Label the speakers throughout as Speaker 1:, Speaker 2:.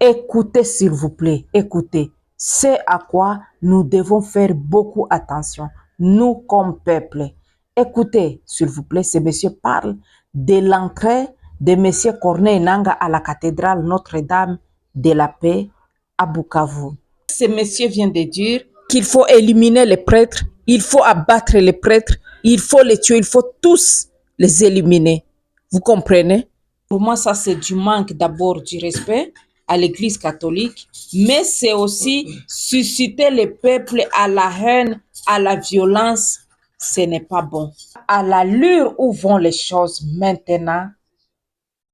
Speaker 1: Écoutez, s'il vous plaît, écoutez. C'est à quoi nous devons faire beaucoup attention, nous comme peuple. Écoutez, s'il vous plaît, ce monsieur parle de l'entrée de monsieur Corneille Nangaa à la cathédrale Notre-Dame de la Paix à Bukavu. Ce monsieur vient de dire qu'il faut éliminer les prêtres, il faut abattre les prêtres, il faut les tuer, il faut tous les éliminer. Vous comprenez? Pour moi, ça, c'est du manque d'abord du respect à l'Église catholique, mais c'est aussi susciter le peuple à la haine, à la violence. Ce n'est pas bon. À l'allure où vont les choses maintenant,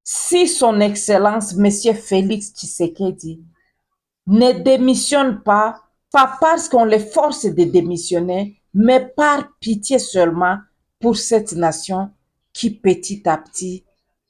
Speaker 1: si son Excellence, Monsieur Félix Tshisekedi, ne démissionne pas parce qu'on les force de démissionner, mais par pitié seulement pour cette nation qui petit à petit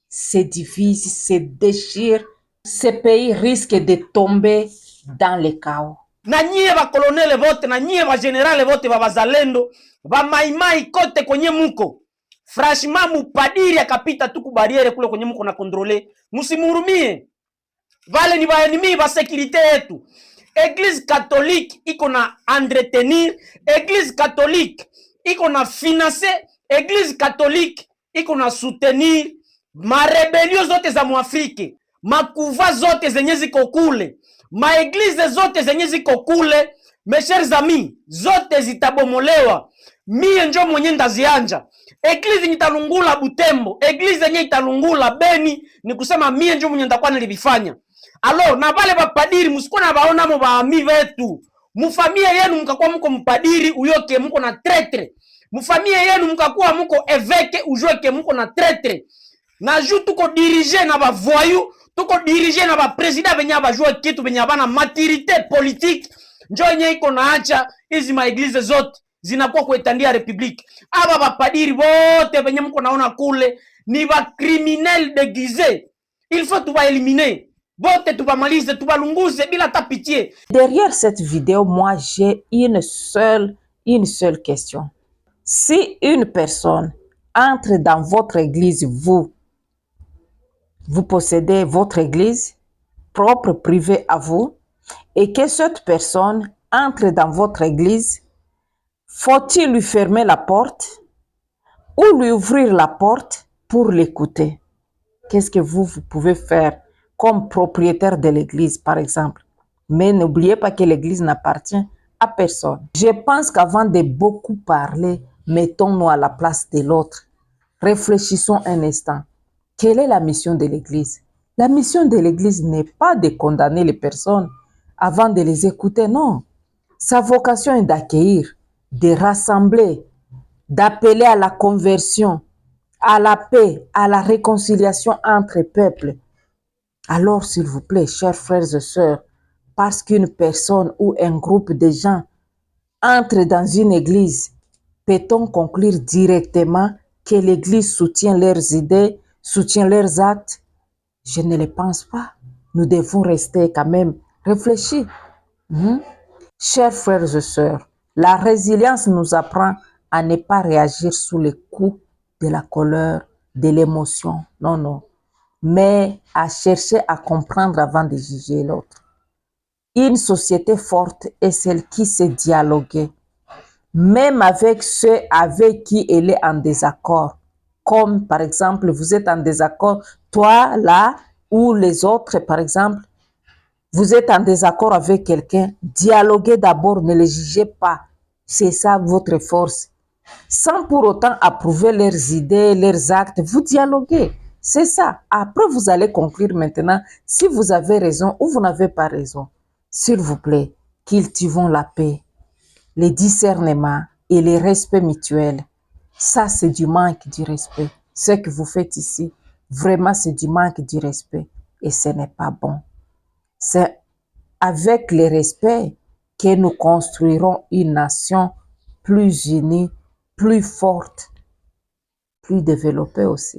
Speaker 1: se divise, se déchire, ce pays risque de tomber dans le chaos.
Speaker 2: Na nyie bakolonele vote, na nyie bagenerale vote, babazalendo, bamaimai kote kwenye muko, franchement mupadiri akapita tuku bariere kule kwenye muko na kontrole, musimurumie. Vale ni baenimi ba sécurité yetu. Église catholique iko na entretenir, Église catholique iko na financer, Église catholique iko na soutenir marebelio zote za Muafrike, makuva zote zenye ziko kule, maeglize zote zenye ziko kule. Mes chers amis, zote zitabomolewa. Mie njo mwenye ndazianja. Eglise nitalungula Butembo, eglise yenye italungula Beni, ni kusema mie njo mwenye ndakuwa nilibifanya. Alo, na vale bapadiri musikuwa na baona mo baami vetu. Mufamia yenu mkakuwa muko mpadiri uyoke muko na tretre. Mufamia yenu mkakuwa muko eveke ujoke muko na tretre. Na ju tuko dirige na bavoyu, tuko dirige na bapresida benye bajua kitu benye bana maturité politique. Njo yenye iko naacha hizi maeglize zote zinakuwa kuetandia republique. Aba bapadiri bote benye mko naona kule ni ba criminel déguisé. Il faut tuba éliminer. Bote tubamalize, tubalunguze bila ta pitié.
Speaker 1: Derrière cette vidéo, moi j'ai une seule question. Si une personne entre dans votre église, vous possédez votre église propre, privée à vous, et que cette personne entre dans votre église, faut-il lui fermer la porte ou lui ouvrir la porte pour l'écouter? Qu'est-ce que vous pouvez faire comme propriétaire de l'église, par exemple? Mais n'oubliez pas que l'église n'appartient à personne. Je pense qu'avant de beaucoup parler, mettons-nous à la place de l'autre. Réfléchissons un instant. Quelle est la mission de l'église? La mission de l'église n'est pas de condamner les personnes avant de les écouter, non. Sa vocation est d'accueillir, de rassembler, d'appeler à la conversion, à la paix, à la réconciliation entre peuples. Alors, s'il vous plaît, chers frères et sœurs, parce qu'une personne ou un groupe de gens entre dans une église, peut-on conclure directement que l'église soutient leurs idées, soutient leurs actes? Je ne le pense pas. Nous devons rester quand même réfléchis. Chers frères et sœurs, la résilience nous apprend à ne pas réagir sous les coups de la colère, de l'émotion. Non, non. Mais à chercher à comprendre avant de juger l'autre. Une société forte est celle qui sait dialoguer, même avec ceux avec qui elle est en désaccord. Comme par exemple, vous êtes en désaccord, toi là, ou les autres par exemple, vous êtes en désaccord avec quelqu'un, dialoguez d'abord, ne les jugez pas. C'est ça votre force. Sans pour autant approuver leurs idées, leurs actes, vous dialoguez. C'est ça. Après, vous allez conclure maintenant si vous avez raison ou vous n'avez pas raison. S'il vous plaît, cultivons la paix, le discernement et le respect mutuel. Ça, c'est du manque du respect. Ce que vous faites ici, vraiment, c'est du manque du respect. Et ce n'est pas bon. C'est avec le respect que nous construirons une nation plus unie, plus forte, plus développée aussi.